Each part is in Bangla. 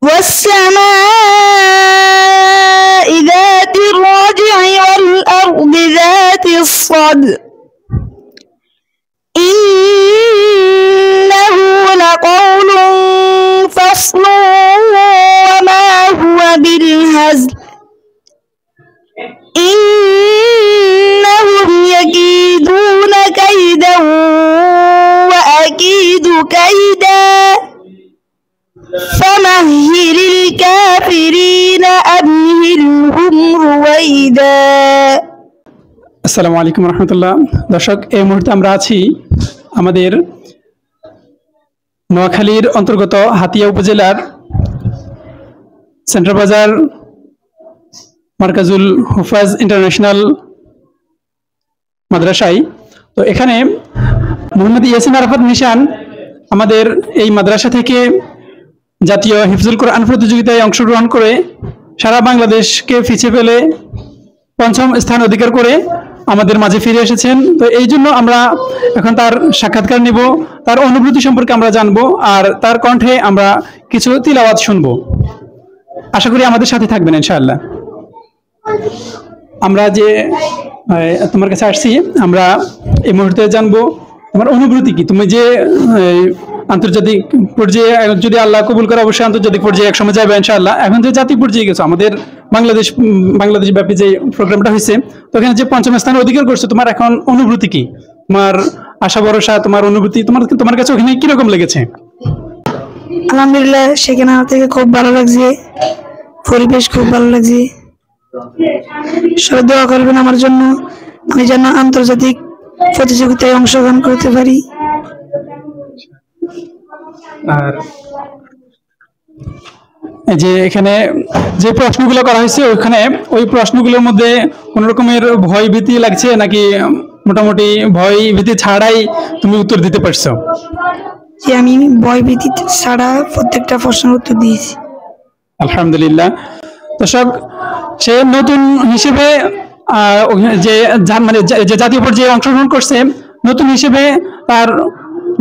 والسماء ذات الرجع والأرض ذات الصدع إنه لقول فصل وما هو بالهزل إنهم يكيدون كيدا وأكيد كيدا فمهل الكافرين أمهلهم رويدا আসসালামু আলাইকুম রহমতুল্লাহ। দর্শক, এই মুহূর্তে আমরা আছি আমাদের নোয়াখালীর অন্তর্গত হাতিয়া উপজেলার সেন্ট্রাল বাজার মার্কাজুল হুফাজ ইন্টারন্যাশনাল মাদ্রাসায়। তো এখানে মোহাম্মদ ইয়াসিন আরাফাত নিশান আমাদের এই মাদ্রাসা থেকে জাতীয় হিফজুল কোরআন প্রতিযোগিতায় অংশগ্রহণ করে সারা বাংলাদেশকে পিছিয়ে ফেলে পঞ্চম স্থান অধিকার করে আমাদের মাঝে ফিরে এসেছেন। তো এই জন্য আমরা এখন তার সাক্ষাৎকার নেব, তার অনুভূতি সম্পর্কে আমরা জানবো, আর তার কণ্ঠে আমরা কিছু তিলাওয়াত শুনবো। আশা করি আমাদের সাথে থাকবেন ইনশাআল্লাহ। আমরা যে তোমার কাছে আসছি, আমরা এই মুহূর্তে জানবো তোমার অনুভূতি কি। তুমি যে আন্তর্জাতিক পর্যায়ে যদি আল্লাহ কবুল করে অবশ্যই আন্তর্জাতিক পর্যায়ে এক সময় যাবে ইনশাআল্লাহ। এখন যে জাতীয় পর্যায়ে গেছো, আমাদের বাংলাদেশ ব্যাপী যে প্রোগ্রামটা হয়েছে, তো এখানে যে পঞ্চম স্থান অধিকার করছো, তোমার এখন অনুভূতি কি? তোমার আশা ভরসা, তোমার অনুভূতি, তোমার কাছে ওখানে কিরকম লেগেছে? আলহামদুলিল্লাহ, সেখানে থেকে খুব ভালো লাগছে, পরিবেশ খুব ভালো লাগছে। সবাই দোয়া করবেন আমার জন্য, আমি যেন আন্তর্জাতিক প্রতিযোগিতায় অংশগ্রহণ করতে পারি। আর যে এখানে যে প্রশ্নগুলো করা হয়েছে, ওই প্রশ্নগুলোর মধ্যে কোন রকমের ভয় ভীতি লাগছে নাকি মোটামুটি ভয় ভীতি ছাড়াই তুমি উত্তর দিতে পারছো? যে আমি ভয় ভীতি ছাড়া প্রত্যেকটা প্রশ্নের উত্তর দিয়েছি আলহামদুলিল্লাহ। দর্শক, সে নতুন হিসেবে যে জাতীয় পর্যায়ে অংশগ্রহণ করছে, নতুন হিসেবে তার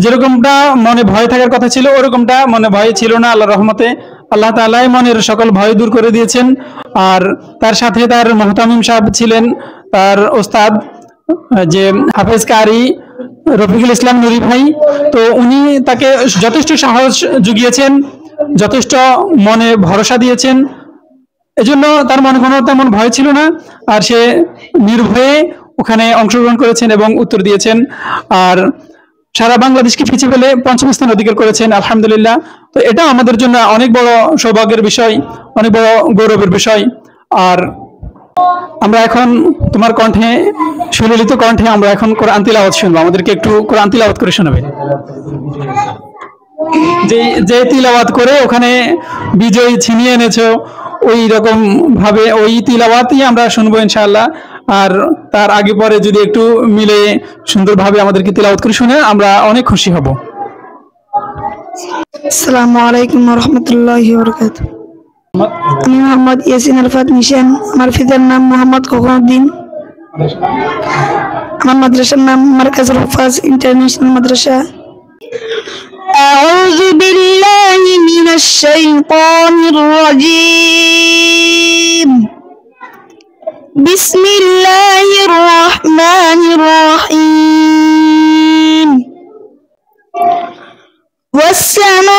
যেরকমটা মনে ভয় থাকার কথা ছিল ওরকমটা মনে ভয় ছিল না। আল্লাহর রহমতে আল্লাহ তাআলাই মনের সকল ভয় দূর করে দিয়েছেন। আর তার সাথে তার মুহতামিম সাহেব ছিলেন, তার ওস্তাদ যে হাফেজ কারি রফিকুল ইসলাম নুরি ভাই। তো উনি তাকে যথেষ্ট সাহস জুগিয়েছেন, যথেষ্ট মনে ভরসা দিয়েছেন। এজন্য তার মনে কোনো তেমন ভয় ছিল না, আর সে নির্ভয়ে ওখানে অংশগ্রহণ করেছেন এবং উত্তর দিয়েছেন। আর সারা বাংলাদেশকে পিছিয়ে ফেলে পঞ্চম স্থান অধিকার করেছেন আলহামদুলিল্লাহ। তো এটা আমাদের জন্য অনেক বড় সৌভাগ্যের বিষয়, অনেক বড় গৌরবের বিষয়। আর আমরা এখন তোমার কণ্ঠে, সুললিত কণ্ঠে আমরা এখন কোরআন তিলাওয়াত শুনবো। আমাদেরকে একটু কোরআন তিলাওয়াত করে শোনাবে। যে তিলাওয়াত করে ওখানে বিজয় ছিনিয়ে এনেছো, ওই রকম ভাবে ওই তিলাওয়াতই আমরা শুনবো ইনশাআল্লাহ। আর তার আগে পরে যদি একটু মিলে সুন্দরভাবে আমাদেরকে তিলাওয়াত করে শুনে আমরা অনেক খুশি হব। আসসালামু আলাইকুম ওয়া রাহমাতুল্লাহি ওয়া বারাকাতুহু। আমি মোহাম্মদ ইয়াসিন আরাফাত নিশান, আমার পিতার নাম মোহাম্মদ খোকনউদ্দিন, আমার মাদ্রাসার নাম মার্কাজুল হুফাজ ইন্টারন্যাশনাল মাদ্রাসা। أعوذ بالله من الشيطان الرجيم. بسم الله الرحمن الرحيم. والسماء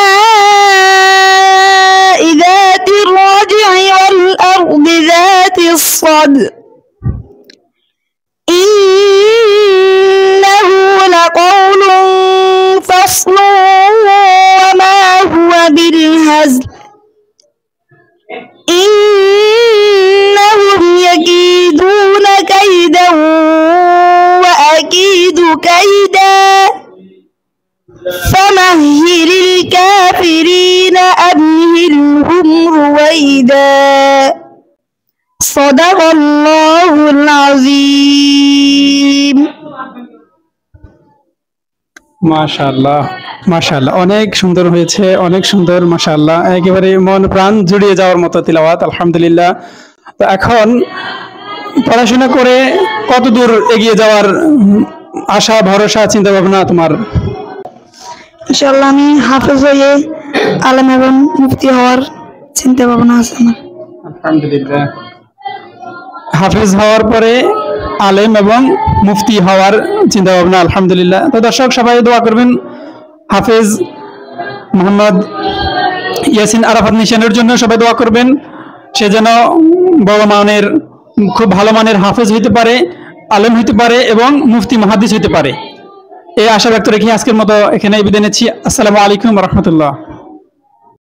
ذات الرجع والأرض ذات الصدع إنه لقول فصل وما هو بالهزل إنهم يكيدون كيدا وأكيد كيدا فمهل الكافرين أمهلهم رويدا صدق الله العظيم. মাশাআল্লাহ, মাশাআল্লাহ, অনেক সুন্দর হয়েছে, অনেক সুন্দর, মাশাআল্লাহ, একেবারে মন প্রাণ জুড়িয়ে যাওয়ার মতো তিলাওয়াত আলহামদুলিল্লাহ। তো এখন পড়াশোনা করে কত দূর এগিয়ে যাওয়ার আশা ভরসা চিন্তা ভাবনা তোমার? ইনশাআল্লাহ আমি হাফেজ হয়ে আলেম এবং মুফতি হওয়ার চিন্তা ভাবনা আছে আমার। আলহামদুলিল্লাহ। হাফেজ হওয়ার পরে আলেম এবং মুফতি হওয়ার চিন্তা ভাবনা, আলহামদুলিল্লাহ। তো দর্শক সবাই দোয়া করবেন হাফেজ মোহাম্মদ ইয়াসিন আরাফাত নিশানের জন্য, সবাই দোয়া করবেন সে যেন বড় মানের, খুব ভালো মানের হাফেজ হইতে পারে, আলেম হইতে পারে এবং মুফতি মুহাদ্দিস হইতে পারে। এই আশা ব্যক্ত রেখে আজকের মতো এখানে বিদায় নিচ্ছি। আসসালামু আলাইকুম ওয়া রাহমাতুল্লাহ।